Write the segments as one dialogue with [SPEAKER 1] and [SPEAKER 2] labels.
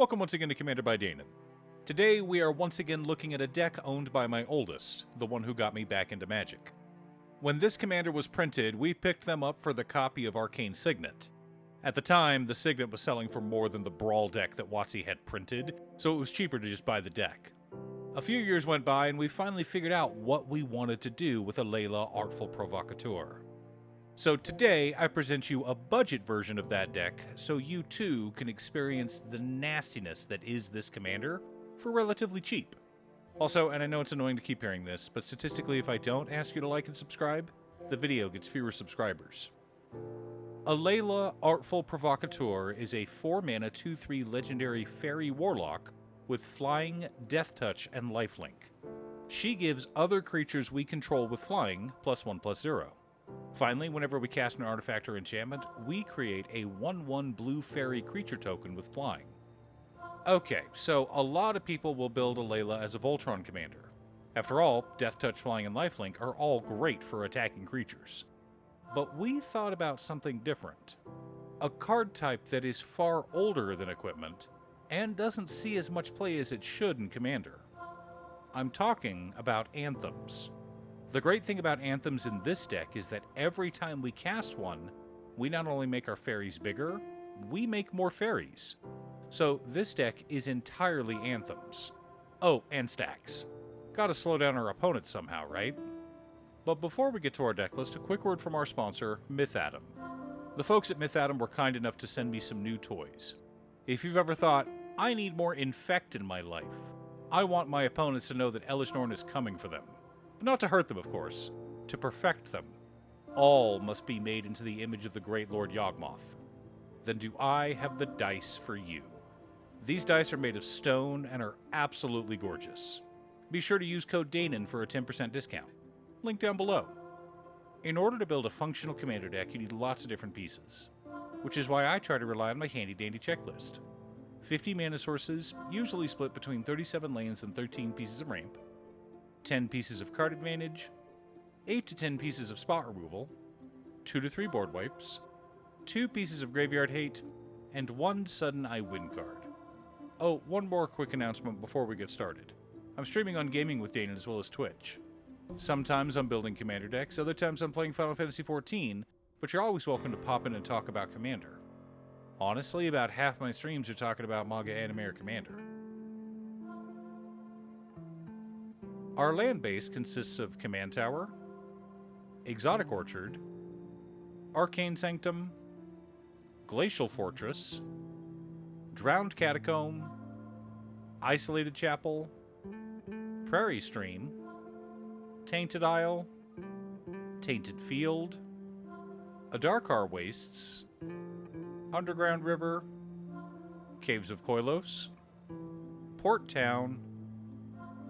[SPEAKER 1] Welcome once again to Commander by Danon. Today we are once again looking at a deck owned by my oldest, the one who got me back into Magic. When this commander was printed, we picked them up for the copy of Arcane Signet. At the time, the Signet was selling for more than the Brawl deck that WotC had printed, so it was cheaper to just buy the deck. A few years went by and we finally figured out what we wanted to do with Alela Artful Provocateur. So today, I present you a budget version of that deck, so you too can experience the nastiness that is this commander for relatively cheap. Also, and I know it's annoying to keep hearing this, but statistically if I don't ask you to like and subscribe, the video gets fewer subscribers. Alela Artful Provocateur is a 4-mana 2/3 legendary fairy warlock with flying, death touch, and lifelink. She gives other creatures we control with flying +1/+0. Finally, whenever we cast an artifact or enchantment, we create a 1/1 blue fairy creature token with flying. Okay, so a lot of people will build Alela as a Voltron commander. After all, Death Touch, Flying, and Lifelink are all great for attacking creatures. But we thought about something different. A card type that is far older than Equipment, and doesn't see as much play as it should in Commander. I'm talking about Anthems. The great thing about Anthems in this deck is that every time we cast one, we not only make our fairies bigger, we make more fairies. So this deck is entirely Anthems. Oh, and stacks. Gotta slow down our opponents somehow, right? But before we get to our deck list, a quick word from our sponsor, MythAtom. The folks at MythAtom were kind enough to send me some new toys. If you've ever thought, I need more Infect in my life, I want my opponents to know that Elesh Norn is coming for them. But not to hurt them, of course, to perfect them. All must be made into the image of the great Lord Yawgmoth. Then do I have the dice for you. These dice are made of stone and are absolutely gorgeous. Be sure to use code Danon for a 10% discount. Link down below. In order to build a functional commander deck, you need lots of different pieces, which is why I try to rely on my handy-dandy checklist. 50 mana sources, usually split between 37 lands and 13 pieces of ramp, 10 pieces of card advantage, 8 to 10 pieces of spot removal, 2 to 3 board wipes, 2 pieces of graveyard hate, and 1 sudden I win card. Oh, one more quick announcement before we get started. I'm streaming on Gaming with Danon as well as Twitch. Sometimes I'm building Commander decks, other times I'm playing Final Fantasy XIV, but you're always welcome to pop in and talk about Commander. Honestly, about half my streams are talking about manga, anime, or Commander. Our land base consists of Command Tower, Exotic Orchard, Arcane Sanctum, Glacial Fortress, Drowned Catacomb, Isolated Chapel, Prairie Stream, Tainted Isle, Tainted Field, Adarkar Wastes, Underground River, Caves of Koilos, Port Town,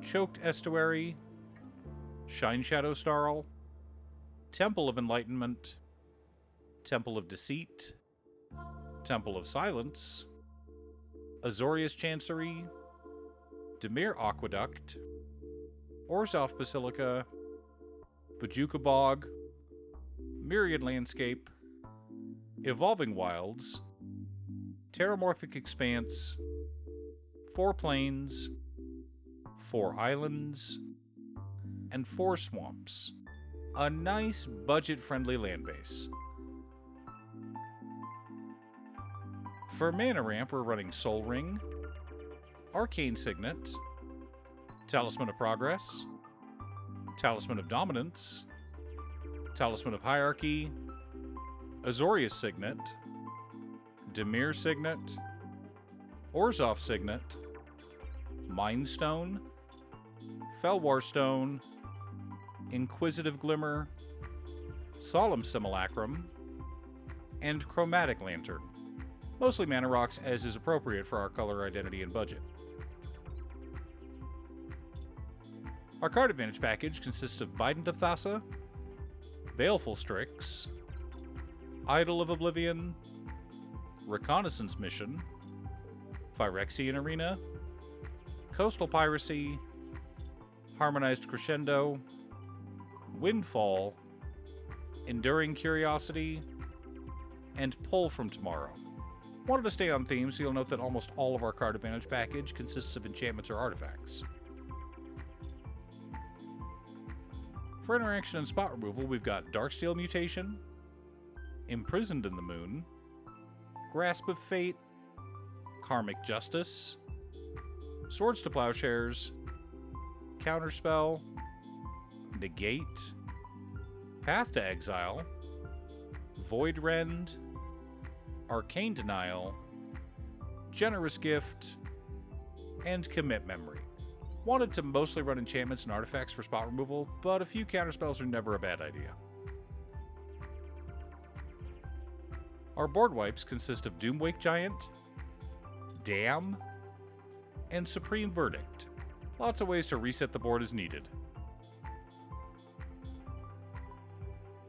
[SPEAKER 1] Choked Estuary, Shine Shadow Snarl, Temple of Enlightenment, Temple of Deceit, Temple of Silence, Azorius Chancery, Dimir Aqueduct, Orzhov Basilica, Bajuka Bog, Myriad Landscape, Evolving Wilds, Terramorphic Expanse, 4 Plains, 4 Islands, and 4 Swamps. A nice budget-friendly land base. For mana ramp, we're running Soul Ring, Arcane Signet, Talisman of Progress, Talisman of Dominance, Talisman of Hierarchy, Azorius Signet, Dimir Signet, Orzhov Signet, Mind Stone, Felwar Stone, Inquisitive Glimmer, Solemn Simulacrum, and Chromatic Lantern. Mostly mana rocks, as is appropriate for our color identity and budget. Our card advantage package consists of Bident of Thassa, Baleful Strix, Idol of Oblivion, Reconnaissance Mission, Phyrexian Arena, Coastal Piracy, Harmonized Crescendo, Windfall, Enduring Curiosity, and Pull from Tomorrow. Wanted to stay on theme, so you'll note that almost all of our card advantage package consists of enchantments or artifacts. For interaction and spot removal, we've got Darksteel Mutation, Imprisoned in the Moon, Grasp of Fate, Karmic Justice, Swords to Plowshares, Counterspell, Negate, Path to Exile, Void Rend, Arcane Denial, Generous Gift, and Commit Memory. Wanted to mostly run enchantments and artifacts for spot removal, but a few counterspells are never a bad idea. Our board wipes consist of Doomwake Giant, Damn, and Supreme Verdict. Lots of ways to reset the board as needed.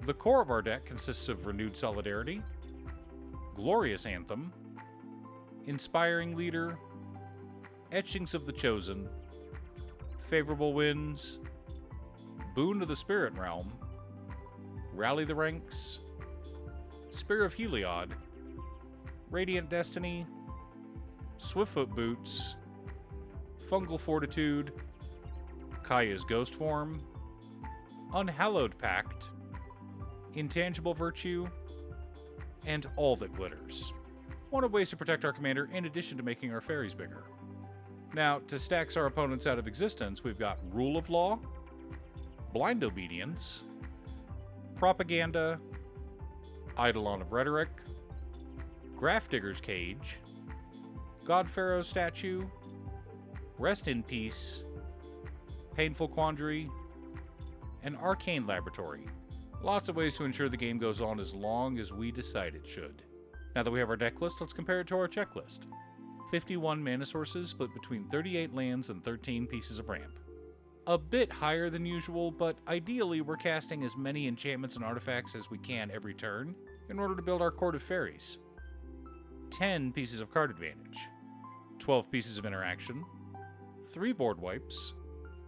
[SPEAKER 1] The core of our deck consists of Renewed Solidarity, Glorious Anthem, Inspiring Leader, Etchings of the Chosen, Favorable Winds, Boon of the Spirit Realm, Rally the Ranks, Spear of Heliod, Radiant Destiny, Swiftfoot Boots, Fungal Fortitude, Kaya's Ghost Form, Unhallowed Pact, Intangible Virtue, and All That Glitters. One of ways to protect our commander in addition to making our fairies bigger. Now, to stax our opponents out of existence, we've got Rule of Law, Blind Obedience, Propaganda, Eidolon of Rhetoric, Grafdigger's Cage, God Pharaoh's Statue, Rest in Peace, Painful Quandary, and Arcane Laboratory. Lots of ways to ensure the game goes on as long as we decide it should. Now that we have our deck list, let's compare it to our checklist. 51 mana sources split between 38 lands and 13 pieces of ramp. A bit higher than usual, but ideally we're casting as many enchantments and artifacts as we can every turn in order to build our Court of Fairies. 10 pieces of card advantage, 12 pieces of interaction, 3 board wipes,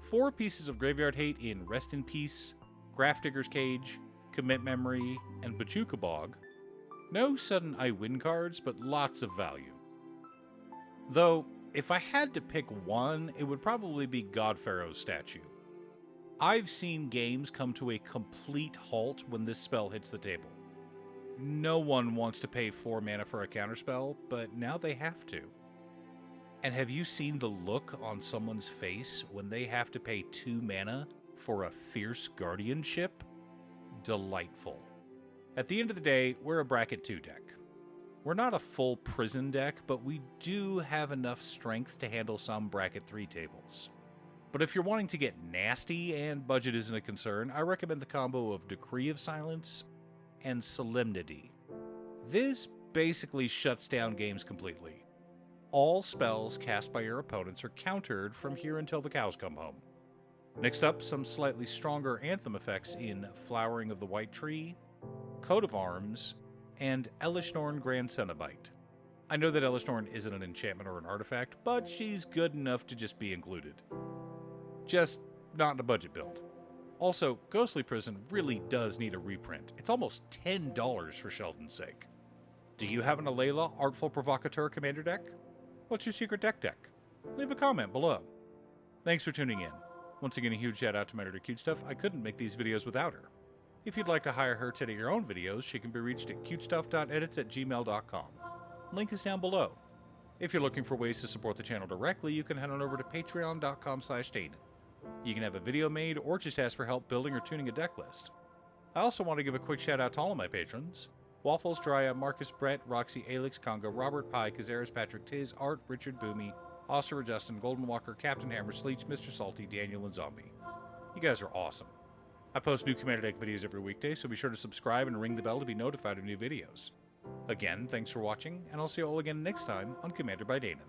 [SPEAKER 1] 4 pieces of graveyard hate in Rest in Peace, Grafdigger's Cage, Commit Memory, and Bachuka Bog. No sudden I win cards, but lots of value. Though, if I had to pick one, it would probably be God Pharaoh's Statue. I've seen games come to a complete halt when this spell hits the table. No one wants to pay 4 mana for a counterspell, but now they have to. And have you seen the look on someone's face when they have to pay 2 mana for a Fierce Guardianship? Delightful. At the end of the day, we're a Bracket 2 deck. We're not a full prison deck, but we do have enough strength to handle some Bracket 3 tables. But if you're wanting to get nasty and budget isn't a concern, I recommend the combo of Decree of Silence and Solemnity. This basically shuts down games completely. All spells cast by your opponents are countered from here until the cows come home. Next up, some slightly stronger Anthem effects in Flowering of the White Tree, Coat of Arms, and Elishnorn Grand Cenobite. I know that Elishnorn isn't an enchantment or an artifact, but she's good enough to just be included. Just not in a budget build. Also, Ghostly Prison really does need a reprint. It's almost $10 for Sheldon's sake. Do you have an Alela Artful Provocateur commander deck? What's your secret deck? Leave a comment below. Thanks for tuning in. Once again, a huge shout out to my editor Cutestuff. I couldn't make these videos without her. If you'd like to hire her to edit your own videos, she can be reached at cutestuff.edits@gmail.com. Link is down below. If you're looking for ways to support the channel directly, you can head on over to patreon.com/Dayton. You can have a video made or just ask for help building or tuning a deck list. I also want to give a quick shout out to all of my patrons: Waffles, Drya, Marcus, Brett, Roxy, Alex, Conga, Robert, Pye, Kazaris, Patrick, Tiz, Art, Richard, Boomy, Oster, Justin, Golden Walker, Captain Hammer, Sleech, Mr. Salty, Daniel, and Zombie. You guys are awesome. I post new Commander Deck videos every weekday, so be sure to subscribe and ring the bell to be notified of new videos. Again, thanks for watching, and I'll see you all again next time on Commander by Dayton.